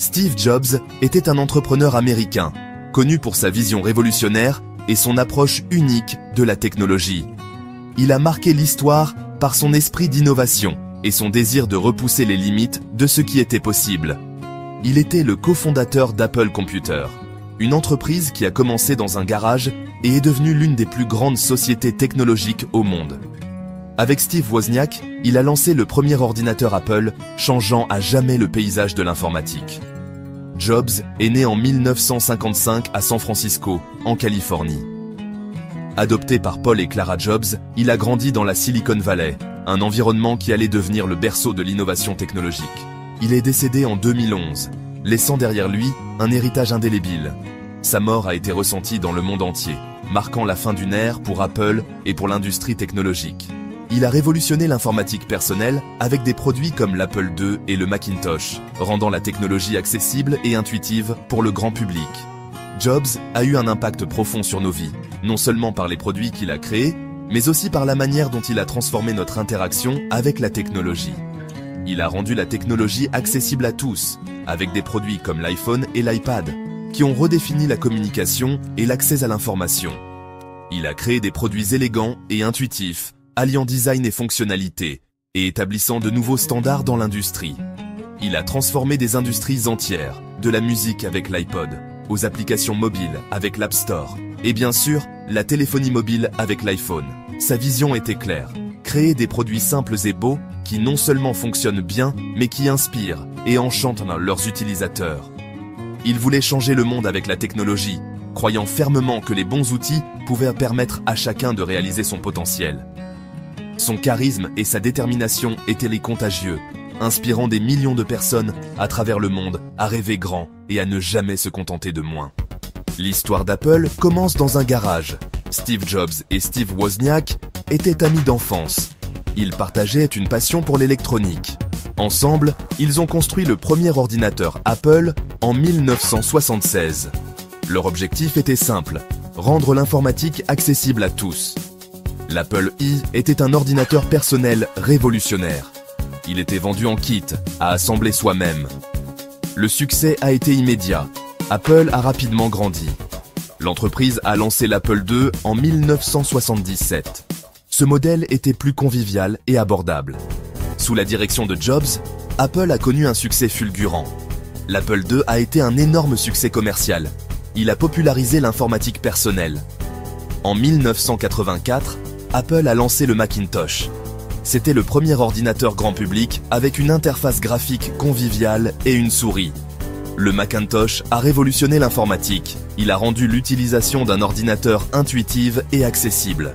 Steve Jobs était un entrepreneur américain, connu pour sa vision révolutionnaire et son approche unique de la technologie. Il a marqué l'histoire par son esprit d'innovation et son désir de repousser les limites de ce qui était possible. Il était le cofondateur d'Apple Computer, une entreprise qui a commencé dans un garage et est devenue l'une des plus grandes sociétés technologiques au monde. Avec Steve Wozniak, il a lancé le premier ordinateur Apple, changeant à jamais le paysage de l'informatique. Jobs est né en 1955 à San Francisco, en Californie. Adopté par Paul et Clara Jobs, il a grandi dans la Silicon Valley, un environnement qui allait devenir le berceau de l'innovation technologique. Il est décédé en 2011, laissant derrière lui un héritage indélébile. Sa mort a été ressentie dans le monde entier, marquant la fin d'une ère pour Apple et pour l'industrie technologique. Il a révolutionné l'informatique personnelle avec des produits comme l'Apple II et le Macintosh, rendant la technologie accessible et intuitive pour le grand public. Jobs a eu un impact profond sur nos vies, non seulement par les produits qu'il a créés, mais aussi par la manière dont il a transformé notre interaction avec la technologie. Il a rendu la technologie accessible à tous, avec des produits comme l'iPhone et l'iPad, qui ont redéfini la communication et l'accès à l'information. Il a créé des produits élégants et intuitifs, alliant design et fonctionnalité, et établissant de nouveaux standards dans l'industrie. Il a transformé des industries entières, de la musique avec l'iPod, aux applications mobiles avec l'App Store, et bien sûr, la téléphonie mobile avec l'iPhone. Sa vision était claire, créer des produits simples et beaux qui non seulement fonctionnent bien, mais qui inspirent et enchantent leurs utilisateurs. Il voulait changer le monde avec la technologie, croyant fermement que les bons outils pouvaient permettre à chacun de réaliser son potentiel. Son charisme et sa détermination étaient les contagieux, inspirant des millions de personnes à travers le monde à rêver grand et à ne jamais se contenter de moins. L'histoire d'Apple commence dans un garage. Steve Jobs et Steve Wozniak étaient amis d'enfance. Ils partageaient une passion pour l'électronique. Ensemble, ils ont construit le premier ordinateur Apple en 1976. Leur objectif était simple, rendre l'informatique accessible à tous. L'Apple I était un ordinateur personnel révolutionnaire. Il était vendu en kit, à assembler soi-même. Le succès a été immédiat. Apple a rapidement grandi. L'entreprise a lancé l'Apple II en 1977. Ce modèle était plus convivial et abordable. Sous la direction de Jobs, Apple a connu un succès fulgurant. L'Apple II a été un énorme succès commercial. Il a popularisé l'informatique personnelle. En 1984, Apple a lancé le Macintosh. C'était le premier ordinateur grand public avec une interface graphique conviviale et une souris. Le Macintosh a révolutionné l'informatique. Il a rendu l'utilisation d'un ordinateur intuitive et accessible.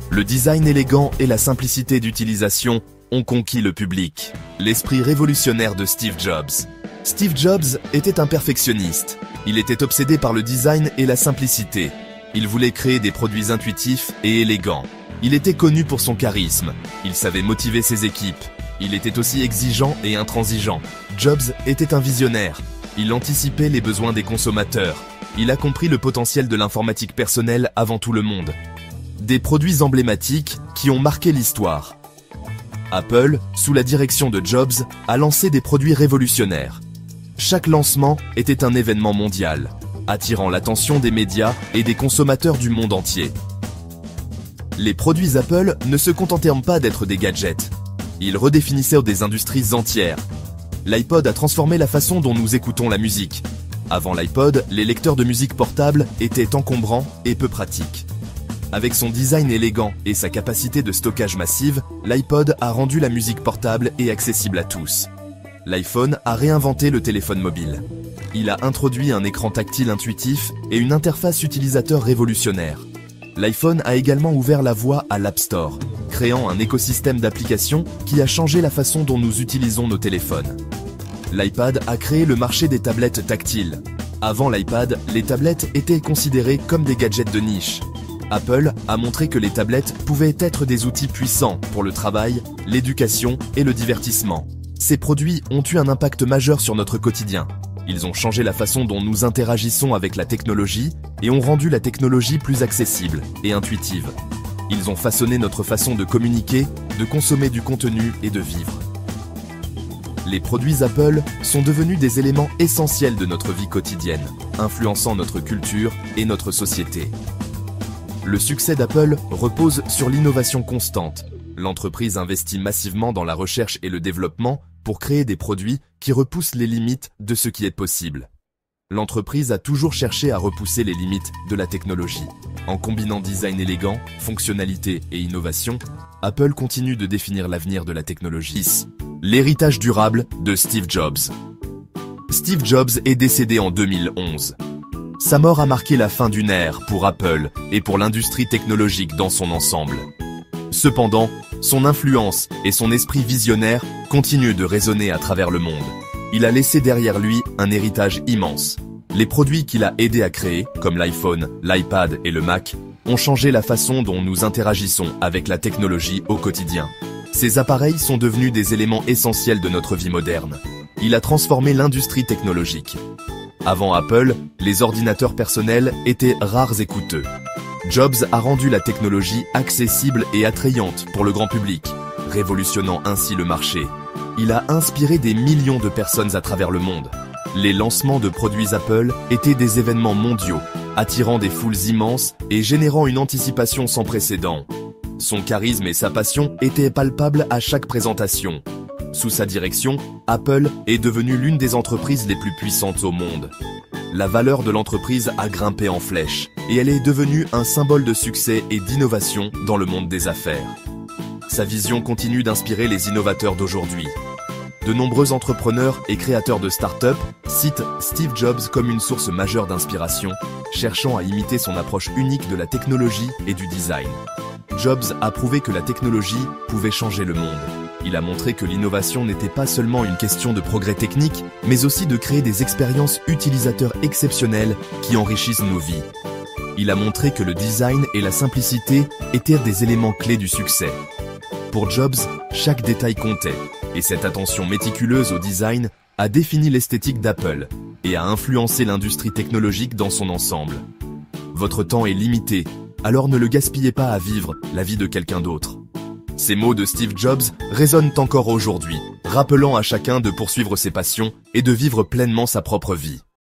Le design élégant et la simplicité d'utilisation ont conquis le public. L'esprit révolutionnaire de Steve Jobs. Steve Jobs était un perfectionniste. Il était obsédé par le design et la simplicité. Il voulait créer des produits intuitifs et élégants. Il était connu pour son charisme. Il savait motiver ses équipes. Il était aussi exigeant et intransigeant. Jobs était un visionnaire. Il anticipait les besoins des consommateurs. Il a compris le potentiel de l'informatique personnelle avant tout le monde. Des produits emblématiques qui ont marqué l'histoire. Apple, sous la direction de Jobs, a lancé des produits révolutionnaires. Chaque lancement était un événement mondial, attirant l'attention des médias et des consommateurs du monde entier. Les produits Apple ne se contentaient pas d'être des gadgets. Ils redéfinissaient des industries entières. L'iPod a transformé la façon dont nous écoutons la musique. Avant l'iPod, les lecteurs de musique portables étaient encombrants et peu pratiques. Avec son design élégant et sa capacité de stockage massive, l'iPod a rendu la musique portable et accessible à tous. L'iPhone a réinventé le téléphone mobile. Il a introduit un écran tactile intuitif et une interface utilisateur révolutionnaire. L'iPhone a également ouvert la voie à l'App Store, créant un écosystème d'applications qui a changé la façon dont nous utilisons nos téléphones. L'iPad a créé le marché des tablettes tactiles. Avant l'iPad, les tablettes étaient considérées comme des gadgets de niche. Apple a montré que les tablettes pouvaient être des outils puissants pour le travail, l'éducation et le divertissement. Ces produits ont eu un impact majeur sur notre quotidien. Ils ont changé la façon dont nous interagissons avec la technologie et ont rendu la technologie plus accessible et intuitive. Ils ont façonné notre façon de communiquer, de consommer du contenu et de vivre. Les produits Apple sont devenus des éléments essentiels de notre vie quotidienne, influençant notre culture et notre société. Le succès d'Apple repose sur l'innovation constante. L'entreprise investit massivement dans la recherche et le développement pour créer des produits qui repoussent les limites de ce qui est possible. L'entreprise a toujours cherché à repousser les limites de la technologie. En combinant design élégant, fonctionnalité et innovation, Apple continue de définir l'avenir de la technologie. L'héritage durable de Steve Jobs. Steve Jobs est décédé en 2011. Sa mort a marqué la fin d'une ère pour Apple et pour l'industrie technologique dans son ensemble. Cependant, son influence et son esprit visionnaire continuent de résonner à travers le monde. Il a laissé derrière lui un héritage immense. Les produits qu'il a aidé à créer, comme l'iPhone, l'iPad et le Mac, ont changé la façon dont nous interagissons avec la technologie au quotidien. Ces appareils sont devenus des éléments essentiels de notre vie moderne. Il a transformé l'industrie technologique. Avant Apple, les ordinateurs personnels étaient rares et coûteux. Jobs a rendu la technologie accessible et attrayante pour le grand public, révolutionnant ainsi le marché. Il a inspiré des millions de personnes à travers le monde. Les lancements de produits Apple étaient des événements mondiaux, attirant des foules immenses et générant une anticipation sans précédent. Son charisme et sa passion étaient palpables à chaque présentation. Sous sa direction, Apple est devenue l'une des entreprises les plus puissantes au monde. La valeur de l'entreprise a grimpé en flèche et elle est devenue un symbole de succès et d'innovation dans le monde des affaires. Sa vision continue d'inspirer les innovateurs d'aujourd'hui. De nombreux entrepreneurs et créateurs de start-up citent Steve Jobs comme une source majeure d'inspiration, cherchant à imiter son approche unique de la technologie et du design. Jobs a prouvé que la technologie pouvait changer le monde. Il a montré que l'innovation n'était pas seulement une question de progrès technique, mais aussi de créer des expériences utilisateurs exceptionnelles qui enrichissent nos vies. Il a montré que le design et la simplicité étaient des éléments clés du succès. Pour Jobs, chaque détail comptait, et cette attention méticuleuse au design a défini l'esthétique d'Apple et a influencé l'industrie technologique dans son ensemble. Votre temps est limité, alors ne le gaspillez pas à vivre la vie de quelqu'un d'autre. Ces mots de Steve Jobs résonnent encore aujourd'hui, rappelant à chacun de poursuivre ses passions et de vivre pleinement sa propre vie.